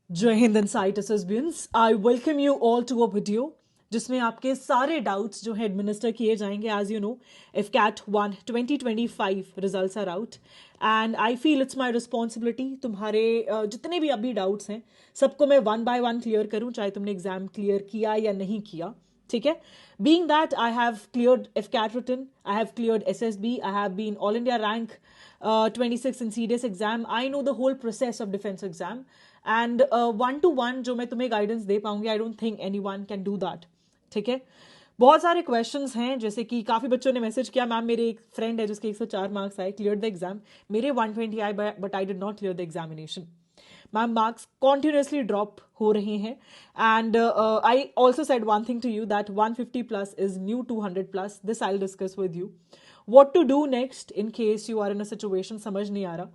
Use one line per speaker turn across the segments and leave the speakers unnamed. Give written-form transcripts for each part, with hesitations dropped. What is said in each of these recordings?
जय हिंद and site SSBians, I welcome you all to a video जिसमें आपके सारे डाउट्स जो है एडमिनिस्टर किए जाएंगे. As you know, if CAT 1 2025 results are out and I feel it's my responsibility तुम्हारे जितने भी अभी डाउट्स हैं सबको मैं वन बाय वन क्लियर करूं, चाहे तुमने एग्जाम क्लियर किया या नहीं किया. ठीक है. Being that I have cleared FCAT written, I have cleared SSB, I have been All India rank 26 in CDS exam. I know the whole process of defense exam. And one to one जो मैं तुम्हें guidance दे पाऊंगी, I don't think any one can do that. ठीक है. बहुत सारे questions हैं, जैसे कि काफ़ी बच्चों ने मैसेज किया, मैम मेरे एक फ्रेंड है जिसके 104 मार्क्स आए, क्लियर द एग्जाम. मेरे 120 आए but I did not clear the examination. Ma'am marks continuously drop हो रहे हैं. And I also said one thing to you that 150 plus is new 200 plus. This I will discuss with you. What to do next in case you are in a situation समझ नहीं आ रहा.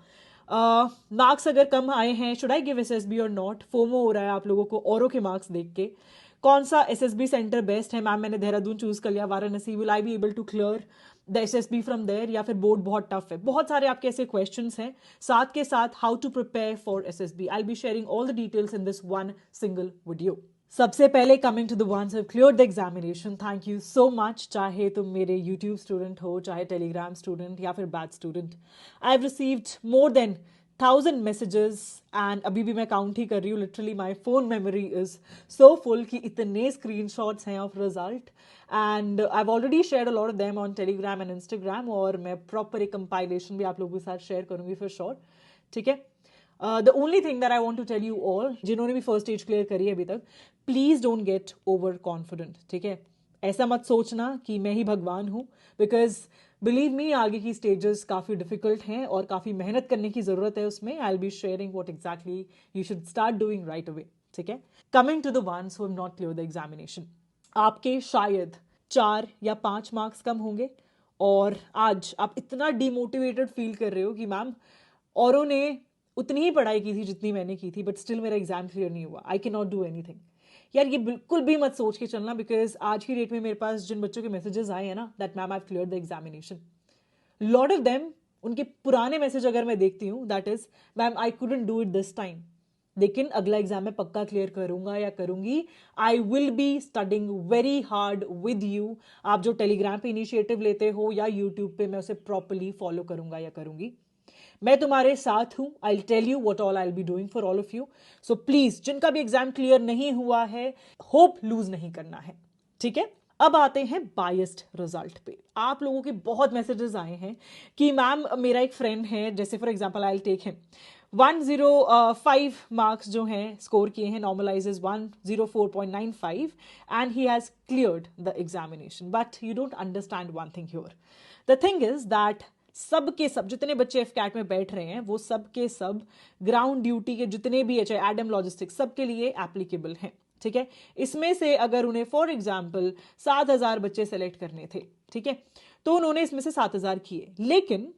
Marks अगर कम आए हैं, should I give SSB और not. FOMO हो रहा है आप लोगों को औरों के मार्क्स देख के. कौन सा एसएसबी सेंटर बेस्ट है? मैम मैंने देहरादून चूज कर लिया, Varanasi. Will I be able to clear the SSB from there, या फिर बोर्ड बहुत टफ है? बहुत सारे आपके ऐसे क्वेश्चंस हैं. साथ के साथ how to prepare for SSB. I be sharing all the details in this one single video. सबसे पहले coming to the ones who cleared the examination, thank you so much. चाहे तुम मेरे यूट्यूब स्टूडेंट हो, चाहे टेलीग्राम स्टूडेंट या फिर batch student, I have received more than 1000 messages and अभी भी मैं काउंट ही कर रही हूँ. Literally my phone memory is so full कि इतने स्क्रीनशॉट्स हैं of result. And I have already share a lot of them on Telegram and Instagram, और मैं प्रॉपर एक कंपाइलेशन भी आप लोगों के साथ शेयर करूंगी फॉर श्योर. ठीक है. The only thing that I want to tell you all, जिन्होंने भी फर्स्ट स्टेज क्लियर करी है अभी तक, please don't get overconfident. ठीक है. ऐसा मत सोचना कि मैं ही भगवान हूँ, बिकॉज बिलीव मी आगे की स्टेजेस काफ़ी डिफिकल्ट हैं और काफ़ी मेहनत करने की ज़रूरत है उसमें. I will be sharing what exactly you should start doing right away. ठीक है. Coming to the ones who have not clear the examination, आपके शायद 4 या 5 मार्क्स कम होंगे और आज आप इतना डिमोटिवेटेड फील कर रहे हो कि मैम औरों ने उतनी ही पढ़ाई की थी जितनी मैंने की थी, बट स्टिल मेरा एग्जाम क्लियर नहीं हुआ. I can not do anything. यार ये बिल्कुल भी मत सोच के चलना, बिकॉज आज की डेट में मेरे पास जिन बच्चों के मैसेजेस आए हैं ना, that ma'am I have cleared the examination, lot of them, उनके पुराने मैसेज अगर मैं देखती हूँ, that is ma'am I couldn't do it this time, लेकिन अगला एग्जाम में पक्का क्लियर करूंगा या करूंगी. आई will be studying very hard with you. आप जो टेलीग्राम पे इनिशिएटिव लेते हो या यूट्यूब पे, मैं उसे प्रॉपरली फॉलो करूंगा या करूंगी. मैं तुम्हारे साथ हूं. I tell you what all I will be doing for all of you. So please, जिनका भी एग्जाम क्लियर नहीं हुआ है, होप लूज नहीं करना है. ठीक है. अब आते हैं बायस्ड रिजल्ट पे. आप लोगों के बहुत मैसेजेस आए हैं कि मैम मेरा एक फ्रेंड है, जैसे for example I take him, 105 marks जो हैं स्कोर किए हैं, normalises 104.95, and he has cleared the examination. But you don't understand one thing here. The thing is that सब के सब जितने बच्चे एफकैट में बैठ रहे हैं, वो सब के सब ग्राउंड ड्यूटी के जितने भी है, चाहे एडम लॉजिस्टिक्स, सबके लिए एप्लीकेबल हैं. ठीक है. इसमें से अगर उन्हें फॉर एग्जाम्पल 7,000 बच्चे सेलेक्ट करने थे, ठीक है, तो उन्होंने इसमें से 7,000 किए. लेकिन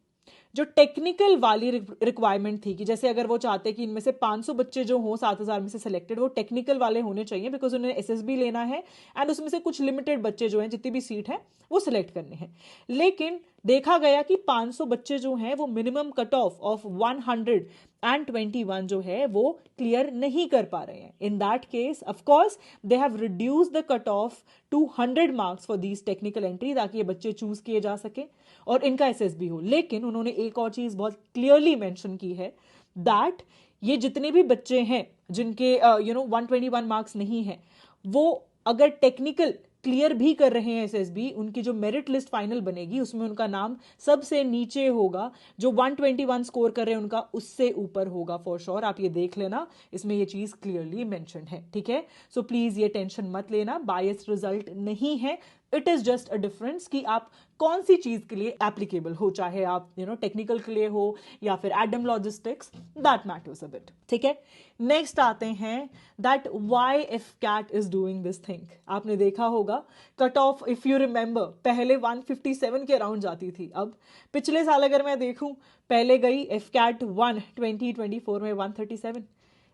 जो टेक्निकल वाली रिक्वायरमेंट थी कि जैसे अगर वो चाहते कि इनमें से 500 बच्चे जो हों 7,000 में से सिलेक्टेड, वो टेक्निकल वाले होने चाहिए, बिकॉज उन्हें एसएसबी लेना है एंड उसमें से कुछ लिमिटेड बच्चे जो हैं, जितनी भी सीट है वो सिलेक्ट करने हैं. लेकिन देखा गया कि 500 बच्चे जो हैं वो मिनिमम कट ऑफ 121 जो है वो क्लियर नहीं कर पा रहे हैं. In that case of course they have reduce the cut off to 100 marks for these technical entry, ताकि ये बच्चे चूज किए जा सके और इनका एसएसबी हो. लेकिन उन्होंने एक और चीज बहुत क्लियरली मेंशन की है, दैट ये जितने भी बच्चे हैं जिनके 121 मार्क्स नहीं है, वो अगर टेक्निकल क्लियर भी कर रहे हैं एसएसबी, उनकी जो मेरिट लिस्ट फाइनल बनेगी उसमें उनका नाम सबसे नीचे होगा. जो 121 स्कोर कर रहे हैं उनका उससे ऊपर होगा फॉर श्योर. आप ये देख लेना, इसमें ये चीज क्लियरली मेंशन है. ठीक है. सो प्लीज ये टेंशन मत लेना, बायस्ड रिजल्ट नहीं है. It is just a difference कि आप कौन सी चीज के लिए एप्लीकेबल हो, चाहे आप टेक्निकल के लिए हो या फिर adm logistics, that matters a bit. ठीक है. नेक्स्ट आते हैं that why if CAT is doing this thing. आपने देखा होगा cut off, if you remember, पहले 157 के अराउंड जाती थी. अब पिछले साल अगर मैं देखूं, पहले गई एफ कैट 1 2024 में 137,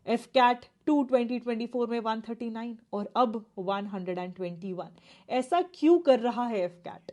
एफ कैट 2 2024 में 139, और अब 121. ऐसा क्यों कर रहा है AFCAT?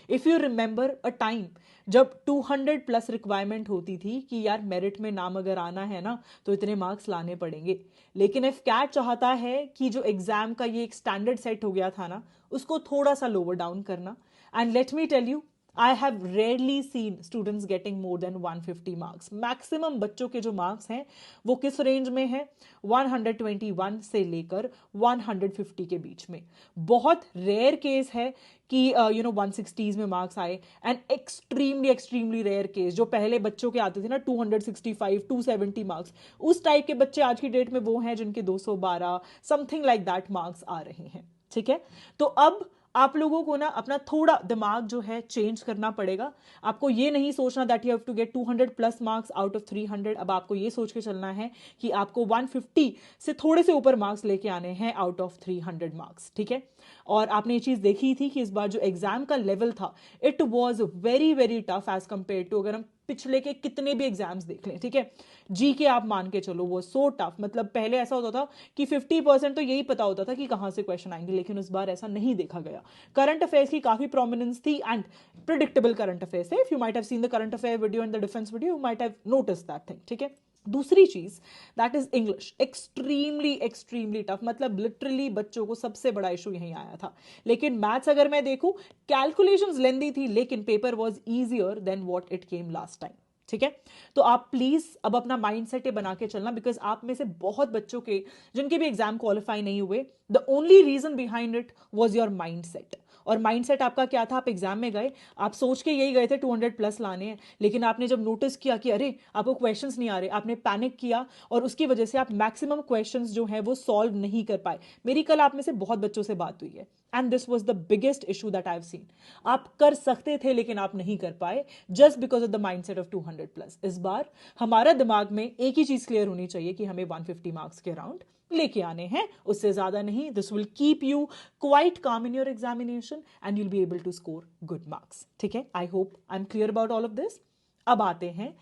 If you remember a time जब 200 प्लस रिक्वायरमेंट होती थी कि यार मेरिट में नाम अगर आना है ना तो इतने मार्क्स लाने पड़ेंगे, लेकिन इफ कैट चाहता है कि जो एग्जाम का ये एक स्टैंडर्ड सेट हो गया था ना उसको थोड़ा सा लोअर डाउन करना, and let me tell you I have rarely seen students getting more than 150 marks. Maximum बच्चों के जो मार्क्स हैं वो किस रेंज में है, 121 से लेकर 150 के बीच में। बहुत रेयर केस है कि 160s में मार्क्स आए, and extremely extremely rare case जो पहले बच्चों के आते थे ना 265 270 मार्क्स, उस टाइप के बच्चे आज की डेट में वो हैं जिनके 212 समथिंग लाइक दैट मार्क्स आ रहे हैं। ठीक है, तो अब आप लोगों को ना अपना थोड़ा दिमाग जो है चेंज करना पड़ेगा। आपको ये नहीं सोचना that you have to get 200 plus marks out of 300। अब आपको ये सोच के चलना है कि आपको 150 से थोड़े से ऊपर मार्क्स लेके आने हैं आउट ऑफ 300 मार्क्स। ठीक है, और आपने ये चीज देखी थी कि इस बार जो एग्जाम का लेवल था it was very very tough as compare to अगर हम पिछले के कितने भी एग्जाम्स देख लें। ठीक है, जी के आप मान के चलो वो सो टफ, मतलब पहले ऐसा होता था कि 50% तो यही पता होता था कि कहां से क्वेश्चन आएंगे, लेकिन इस बार ऐसा नहीं देखा गया। करंट अफेयर्स की काफी प्रोमिनेंस थी एंड प्रिडिक्टेबल करंट अफेयर्स है। If you might have seen the current affair video and the defence video you might have notice that thing. ठीक है, दूसरी चीज that is English, extremely extremely tough, मतलब literally बच्चों को सबसे बड़ा इशू यहीं आया था। लेकिन मैथ्स अगर मैं देखूं कैलकुलेशंस लेंदी थी लेकिन paper was easier than what it came last time. ठीक है, तो आप प्लीज अब अपना माइंड सेट बना के चलना, बिकॉज आप में से बहुत बच्चों के जिनके भी एग्जाम क्वालिफाई नहीं हुए, the only reason behind it was your mind set. और माइंडसेट आपका क्या था, आप एग्जाम में गए, आप सोच के यही गए थे 200 प्लस लाने हैं, लेकिन आपने जब नोटिस किया कि अरे आपको क्वेश्चंस नहीं आ रहे, आपने पैनिक किया और उसकी वजह से आप मैक्सिमम क्वेश्चंस जो है वो सॉल्व नहीं कर पाए। मेरी कल आप में से बहुत बच्चों से बात हुई है and this was the biggest issue that I have seen. आप कर सकते थे लेकिन आप नहीं कर पाए just because of the mindset of 200 plus. इस बार हमारा दिमाग में एक ही चीज क्लियर होनी चाहिए कि हमें 150 मार्क्स के अराउंड लेके आने हैं, उससे ज्यादा नहीं। This will keep you quite calm in your examination and you'll be able to score good marks. ठीक है, I hope I am clear about all of this. अब आते हैं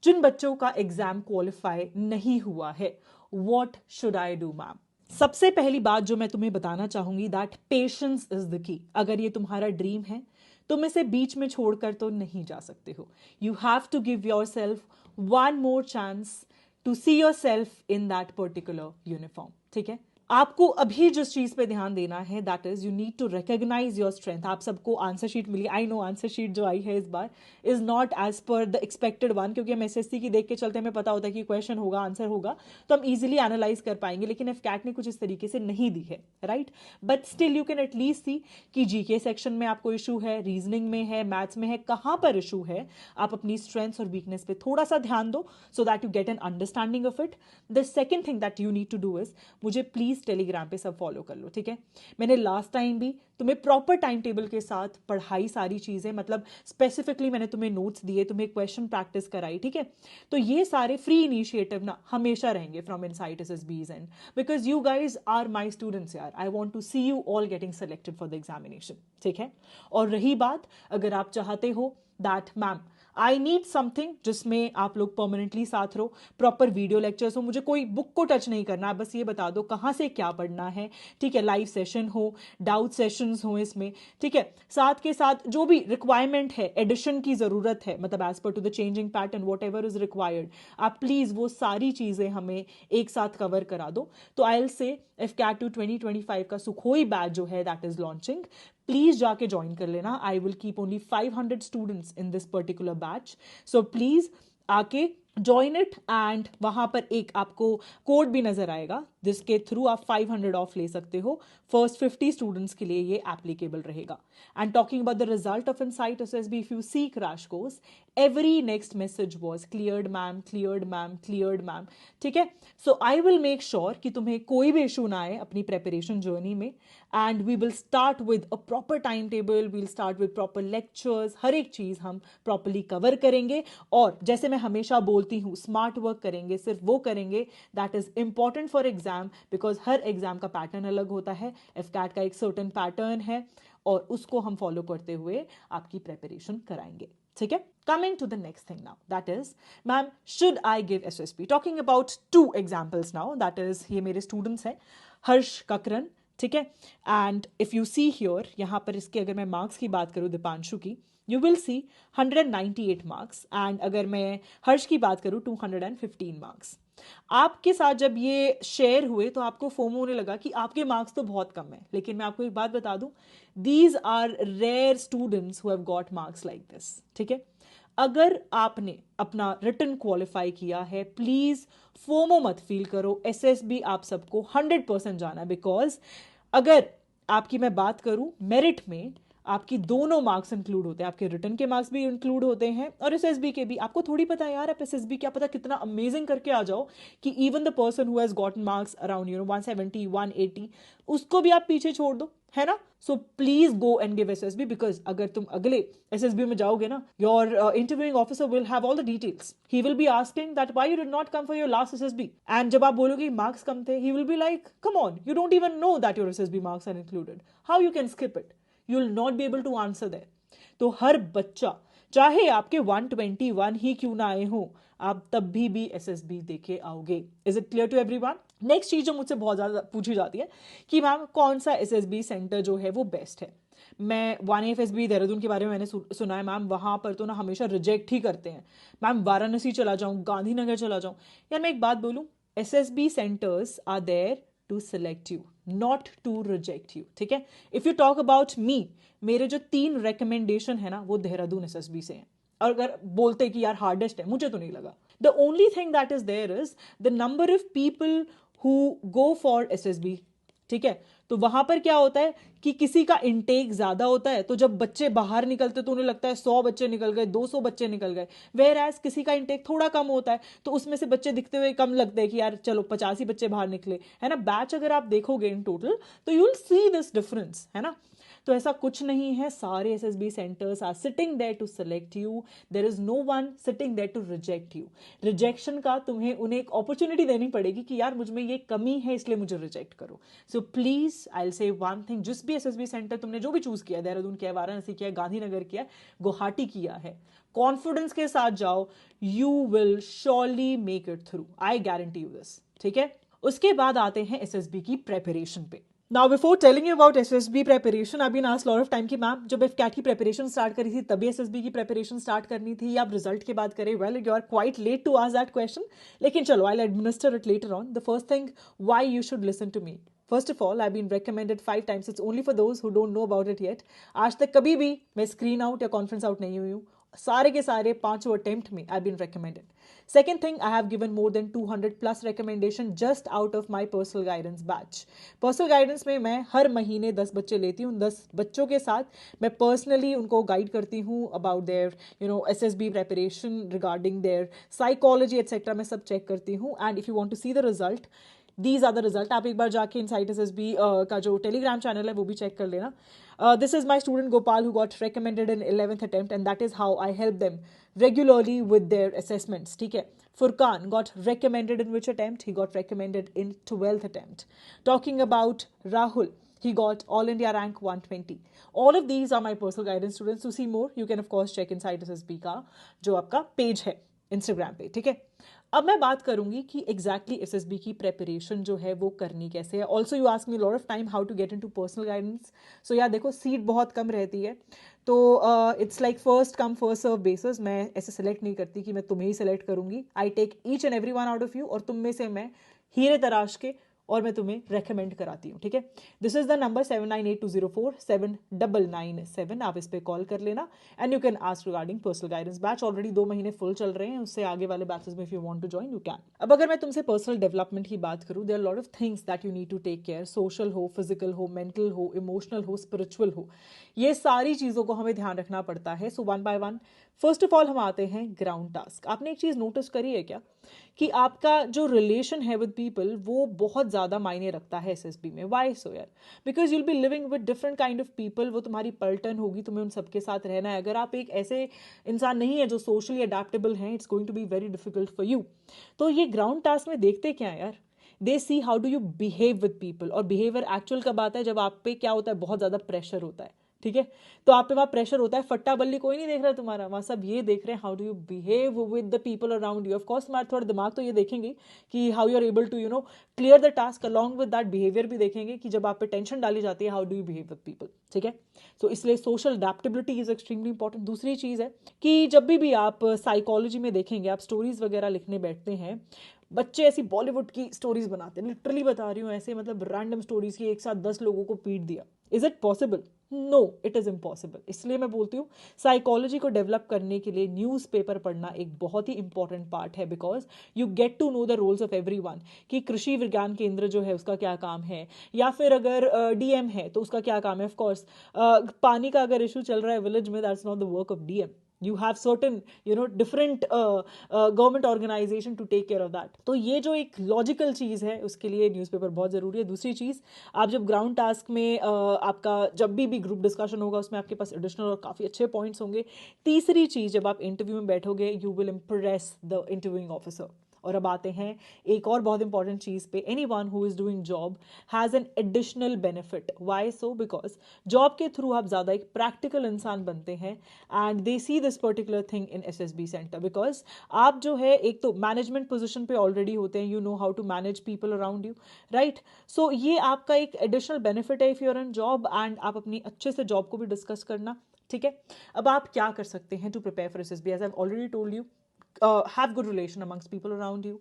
जिन बच्चों का एग्जाम क्वालिफाई नहीं हुआ है, what should I do ma'am. सबसे पहली बात जो मैं तुम्हें बताना चाहूंगी that patience is the key. अगर ये तुम्हारा ड्रीम है तुम इसे बीच में छोड़कर तो नहीं जा सकते हो। You have to give yourself one more chance to see yourself in that particular uniform. ठीक है, आपको अभी जिस चीज पे ध्यान देना है that is you need to recognise your strength. आप सबको आंसर शीट मिली, आई नो आंसर शीट जो आई है इस बार is not as per the expected one, क्योंकि हम एसएससी की देख के चलते हमें पता होता है कि क्वेश्चन होगा आंसर होगा तो हम इजीली एनालाइज कर पाएंगे, लेकिन एफ कैट ने कुछ इस तरीके से नहीं दी है, right. But still you can at least see कि जीके सेक्शन में आपको इशू है, रीजनिंग में है, मैथ्स में है, कहां पर इशू है। आप अपनी स्ट्रेंथ्स और वीकनेस पे थोड़ा सा ध्यान दो so that you get an understanding of it. The second thing that you need to do is मुझे प्लीज टेलीग्राम पे सब फॉलो कर लो। ठीक है, मैंने लास्ट टाइम भी तुम्हें प्रॉपर टाइम टेबल के साथ पढ़ाई सारी चीजें, मतलब स्पेसिफिकली मैंने तुम्हें नोट्स दिए, तुम्हें क्वेश्चन प्रैक्टिस कराई। ठीक है, तो ये सारे फ्री इनिशिएटिव ना हमेशा रहेंगे from Insight SSBs and because you guys are my students यार। I want to see you all getting selected for the examination. ठीक है, और रही बात अगर आप चाहते हो that ma'am I need something जिसमें आप लोग परमानेंटली साथ रहो, प्रॉपर वीडियो लेक्चर्स हो, मुझे कोई बुक को टच नहीं करना है, बस ये बता दो कहाँ से क्या पढ़ना है। ठीक है, लाइव सेशन हो, डाउट सेशंस हो इसमें। ठीक है, साथ के साथ जो भी रिक्वायरमेंट है, एडिशन की जरूरत है, मतलब as per to the changing pattern whatever is required, आप प्लीज वो सारी चीजें हमें एक साथ कवर करा दो। तो I will say AFCAT 2025 का सुखोई बैच जो है दैट इज लॉन्चिंग, प्लीज जाके ज्वाइन कर लेना। I will keep only 500 students in this particular batch, so please आके ज्वाइन इट। एंड वहां पर एक आपको कोड भी नजर आएगा जिसके थ्रू आप 500 ऑफ ले सकते हो। फर्स्ट 50 स्टूडेंट्स के लिए ये एप्लीकेबल रहेगा। And talking about the result of Insight SSB, if you see crash course, every next message was cleared ma'am, cleared ma'am, cleared ma'am। ठीक है, so I will make sure कि तुम्हें कोई भी इशू ना आए अपनी प्रेपरेशन जर्नी में। And we will start with a proper time table, we'll start with proper lectures, हर एक चीज हम प्रॉपरली कवर करेंगे। और जैसे मैं हमेशा बोलती हूँ, स्मार्ट वर्क करेंगे, सिर्फ वो करेंगे that is important for exam, because her exam का पैटर्न अलग होता है। एफ कैट का एक सर्टन पैटर्न है और उसको हम फॉलो करते हुए आपकी प्रेपरेशन कराएंगे। ठीक है, coming to the next thing now, that is ma'am should I give SSB, talking about two examples now, that is ये मेरे students हैं हर्ष ककरन ठीक है। And if you see here, यहाँ पर इसके अगर मैं मार्क्स की बात करूँ दीपांशु की, you will C 198 marks, and अगर मैं हर्ष की बात करूँ 215 मार्क्स। आपके साथ जब ये शेयर हुए तो आपको फोमो होने लगा कि आपके मार्क्स तो बहुत कम है, लेकिन मैं आपको एक बात बता दूं, these are rare students who have got marks like this, ठीक है। अगर आपने अपना रिटन क्वालिफाई किया है, प्लीज फोमो मत फील करो, एसएसबी आप सबको 100% जाना है, बिकॉज अगर आपकी मैं बात करूं मेरिट में, आपकी दोनों मार्क्स इंक्लूड होते हैं, आपके रिटर्न के मार्क्स भी इंक्लूड होते हैं और एसएसबी के भी। आपको थोड़ी पता है यार, आप एसएसबी क्या पता कितना अमेजिंग करके आ जाओ कि even the person who has gotten marks around 170 180, उसको भी आप पीछे छोड़ दो, है ना। So please go and give SSB, because अगर तुम अगले एसएसबी में जाओगे ना, your interviewing officer will have all the details, he will be asking that why you did not come for your last SSB, and जब आप बोलोगे marks कम थे, he will be like come on, you don't even know that your SSB marks are included, how you can skip it, you will not be able to answer that. तो हर बच्चा, चाहे आपके 121 ही क्यों ना आए हो, आप तब भी एसएसबी देके आओगे। Is it clear to everyone? Next चीज जो मुझसे बहुत ज्यादा पूछी जाती है कि मैम कौन सा एसएसबी सेंटर जो है वो बेस्ट है। मैं 1AFSB देहरादून के बारे में मैंने सुना है मैम, वहां पर तो ना हमेशा रिजेक्ट ही करते हैं। मैम वाराणसी चला जाऊं, गांधीनगर चला जाऊं। यार मैं एक बात बोलूं, SSB centres are there to select you, not to reject you, ठीक है। If you talk about me, मेरे जो 3 रिकमेंडेशन है ना वो देहरादून एसएसबी से हैं। और अगर बोलते कि यार हार्डेस्ट है, मुझे तो नहीं लगा। The only thing that is there is the number of people who go for SSB, ठीक है। तो वहां पर क्या होता है कि किसी का इनटेक ज्यादा होता है, तो जब बच्चे बाहर निकलते तो उन्हें लगता है 100 बच्चे निकल गए, 200 बच्चे निकल गए, वेयर एज किसी का इनटेक थोड़ा कम होता है, तो उसमें से बच्चे दिखते हुए कम लगते हैं कि यार चलो 50 ही बच्चे बाहर निकले, है ना। बैच अगर आप देखोगे इन टोटल तो you will see this difference, है ना। तो ऐसा कुछ नहीं है, सारे SSB centres are sitting there to select you, there is no one sitting there to reject you. Rejection का तुम्हें उन्हें एक अपॉर्चुनिटी देनी पड़ेगी कि यार मुझ में ये कमी है इसलिए मुझे रिजेक्ट करो। सो प्लीज आई विल से वन थिंग, जिस भी एसएसबी सेंटर तुमने जो भी चूज किया, देहरादून किया, वाराणसी किया, गांधीनगर किया, गुवाहाटी किया है, कॉन्फिडेंस के साथ जाओ, you will surely make it through, I guarantee you this, ठीक है। उसके बाद आते हैं एसएसबी की प्रेपरेशन पे। Now before telling you about SSB preparation, I've been asked lot of time कि मैम जब FCAT की प्रेपरेशन स्टार्ट करी थी तभी SSB की प्रेपरेशन स्टार्ट करनी थी या आप रिजल्ट के बाद करें। Well you are quite late to ask that question, लेकिन चलो I will administer it later on. The first thing why you should listen to me, first of all I been recommended 5 times, it's only for those who don't know about it yet. आज तक कभी भी मैं screen out या conference out नहीं हुई हूँ, सारे के सारे 5 अटेम्प्ट में I been recommended. Second thing, I have given more than 200 plus recommendation just out of my personal guidance batch. Personal guidance में मैं हर महीने 10 बच्चे लेती हूँ, 10 बच्चों के साथ मैं पर्सनली उनको गाइड करती हूँ about their SSB preparation, regarding their psychology etc. मैं सब चेक करती हूँ। And if you want to see the result, these are the result. आप एक बार जाके इनसाइट एसएसबी का जो टेलीग्राम चैनल है वो भी चेक कर लेना। This is my student Gopal who got recommended in 11th attempt and that is how I help them regularly with their assessments, ठीक है। Furqan got recommended in which attempt? He got recommended in 12th attempt. Talking about Rahul, he got all India rank 120. All of these are my personal guidance students. To see more, you can of course check inside SSB का जो आपका page है Instagram पे, ठीक है। अब मैं बात करूंगी कि एग्जैक्टली एसएसबी की प्रेपरेशन जो है वो करनी कैसे है। Also you ask me lot of time how to get into personal guidance. So यार देखो, सीट बहुत कम रहती है, तो it's like first come first serve basis. मैं ऐसे सेलेक्ट नहीं करती कि मैं तुम्हें ही सेलेक्ट करूंगी। I take each and every one out of you, और तुम में से मैं हीरे तराश के और मैं तुम्हें रेकमेंड कराती हूँ, ठीक है। This is the number 7982047997। आप इस पर कॉल कर लेना and you can ask regarding personal guidance batch. Already 2 महीने फुल चल रहे हैं, उससे आगे वाले बैचेस में if you want to join you can. अब अगर मैं तुमसे पर्सनल डेवलपमेंट की बात करूँ, there are lot of things that you need to take care. Social हो, फिजिकल हो, मेंटल हो, इमोशनल हो, स्पिरिचुअल हो, ये सारी चीज़ों को हमें ध्यान रखना पड़ता है। So one by one, first of all हम आते हैं ग्राउंड टास्क। आपने एक चीज़ नोटिस करी है क्या कि आपका जो रिलेशन है विद पीपल वो बहुत ज़्यादा मायने रखता है एसएसबी में। वाई सो यार? Because you'll be living with different kind of people, वो तुम्हारी पलटन होगी, तुम्हें उन सबके साथ रहना है। अगर आप एक ऐसे इंसान नहीं है जो सोशली अडेप्टेबल हैं, it's going to be very difficult for you. तो ये ग्राउंड टास्क में देखते क्या है यार, they see how do you behave with people. और बिहेवियर एक्चुअल कब आता है? जब आप पे क्या होता है, बहुत ज़्यादा प्रेशर होता है, ठीक है। तो आप पे वहाँ प्रेशर होता है, फट्टा बल्ली कोई नहीं देख रहा तुम्हारा, वहाँ सब ये देख रहे हैं how do you behave with the people around you. Of course तुम्हारा थोड़ा दिमाग तो ये देखेंगे कि how you are able to clear the task, along with that behaviour भी देखेंगे कि जब आप पे टेंशन डाली जाती है how do you behave with people, ठीक है। तो इसलिए social adaptability is extremely important. दूसरी चीज़ है कि जब भी आप साइकोलॉजी में देखेंगे, आप स्टोरीज वगैरह लिखने बैठते हैं, बच्चे ऐसी बॉलीवुड की स्टोरीज बनाते हैं, लिटरली बता रही हूँ, ऐसे मतलब रैंडम स्टोरीज की एक साथ 10 लोगों को पीट दिया। Is it possible? No, it is impossible. इसलिए मैं बोलती हूँ साइकोलॉजी को डेवलप करने के लिए न्यूज़पेपर पढ़ना एक बहुत ही इंपॉर्टेंट पार्ट है, because you get to know the roles of everyone, कि कृषि विज्ञान केंद्र जो है उसका क्या काम है, या फिर अगर डीएम है तो उसका क्या काम है। ऑफकोर्स पानी का अगर इशू चल रहा है विलेज में, that's not the work of DM, you have certain different government organization to take care of that। तो ये जो एक लॉजिकल चीज़ है उसके लिए न्यूज़पेपर बहुत ज़रूरी है। दूसरी चीज़, आप जब ग्राउंड टास्क में आपका जब भी ग्रुप डिस्कशन होगा उसमें आपके पास एडिशनल और काफ़ी अच्छे पॉइंट्स होंगे। तीसरी चीज़, जब आप इंटरव्यू में बैठोगे you will impress the interviewing officer. और अब आते हैं एक और बहुत इंपॉर्टेंट चीज़ पे, anyone who is doing job has an additional benefit. Why so? Because job के थ्रू आप ज़्यादा एक प्रैक्टिकल इंसान बनते हैं and they see this particular thing in SSB centre, because आप जो है एक तो मैनेजमेंट पोजिशन पे ऑलरेडी होते हैं, you know how to manage people around you, right. So ये आपका एक एडिशनल बेनिफिट है if you are in job, and आप अपनी अच्छे से जॉब को भी डिस्कस करना, ठीक है। अब आप क्या कर सकते हैं to prepare for SSB? As I have already told you, have good relation amongst people around you,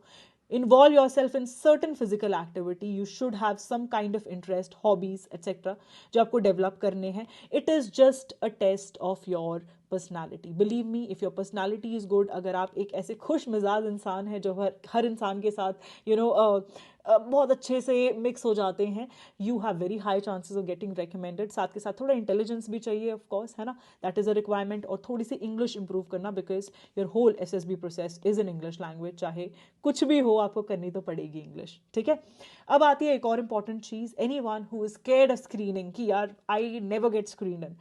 involve yourself in certain physical activity, you should have some kind of interest, hobbies etc जो आपको develop करने हैं। it is just a test of your personality, believe me, if your personality is good, अगर आप एक ऐसे खुश मिजाज इंसान है जो हर इंसान के साथ बहुत अच्छे से मिक्स हो जाते हैं, you have very high chances of getting recommended. साथ के साथ थोड़ा इंटेलिजेंस भी चाहिए ऑफ कोर्स, है ना, दैट इज़ अ रिक्वायरमेंट। और थोड़ी सी इंग्लिश इंप्रूव करना, because your whole SSB process is in English language, चाहे कुछ भी हो आपको करनी तो पड़ेगी इंग्लिश, ठीक है। अब आती है एक और important cheese, any one who is scared of screening कि यार I never get screen in,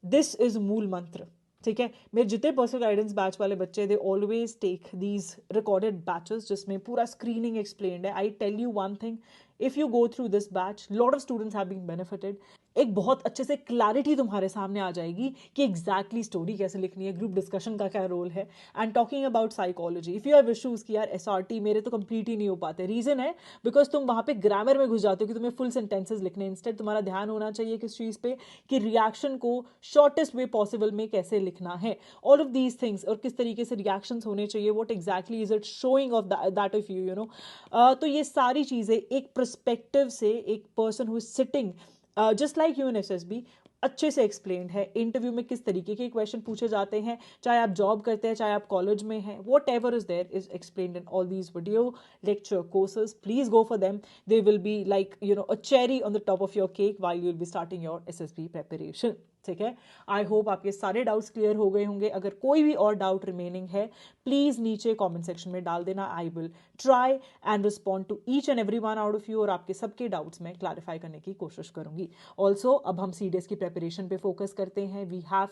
this is मूल मंत्र, ठीक है। मेरे जितने पर्सनल गाइडेंस बैच वाले बच्चे, they always take these recorded batches जिसमें पूरा स्क्रीनिंग एक्सप्लेन्ड है। I tell you one thing, if you go through this batch, lot of students have been benefited. एक बहुत अच्छे से क्लैरिटी तुम्हारे सामने आ जाएगी कि एग्जैक्टली स्टोरी कैसे लिखनी है, ग्रुप डिस्कशन का क्या रोल है। And talking about psychology, if you have issues कि यार एसआरटी मेरे तो कंप्लीट ही नहीं हो पाते, रीज़न है बिकॉज तुम वहाँ पे ग्रामर में घुस जाते हो कि तुम्हें फुल सेंटेंसेज लिखने, इंस्टेड तुम्हारा ध्यान होना चाहिए किस चीज़ पे, कि रिएक्शन को शॉर्टेस्ट वे पॉसिबल में कैसे लिखना है, ऑल ऑफ दीज थिंग्स, और किस तरीके से रिएक्शंस होने चाहिए, what exactly is it showing off that of you, तो ये सारी चीज़ें एक पर्सपेक्टिव से एक person who is sitting just like you in SSB अच्छे से एक्सप्लेन्ड है। इंटरव्यू में किस तरीके के क्वेश्चन पूछे जाते हैं, चाहे आप जॉब करते हैं चाहे आप कॉलेज में हैं, whatever is there is explained in all these video lecture courses. Please go for them, they will be like a cherry on the top of your cake while you will be starting your SSB preparation, ठीक है। I hope आपके सारे doubts clear हो गए होंगे। अगर कोई भी और डाउट रिमेनिंग है प्लीज़ नीचे कमेंट सेक्शन में डाल देना, I will try and respond to each and every one out of you, और आपके सबके डाउट्स मैं क्लैरिफाई करने की कोशिश करूंगी। ऑल्सो अब हम सीडीएस की प्रेपरेशन पे फोकस करते हैं। We have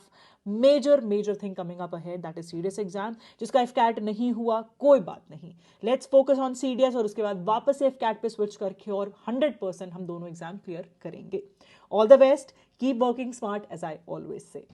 major thing coming up ahead, that is CDS exam, जिसका एफकैट नहीं हुआ कोई बात नहीं, लेट्स फोकस ऑन सीडीएस, और उसके बाद वापस से एफकैट पे स्विच करके और 100% हम दोनों एग्जाम क्लियर करेंगे। All the best. Keep working smart, as I always say.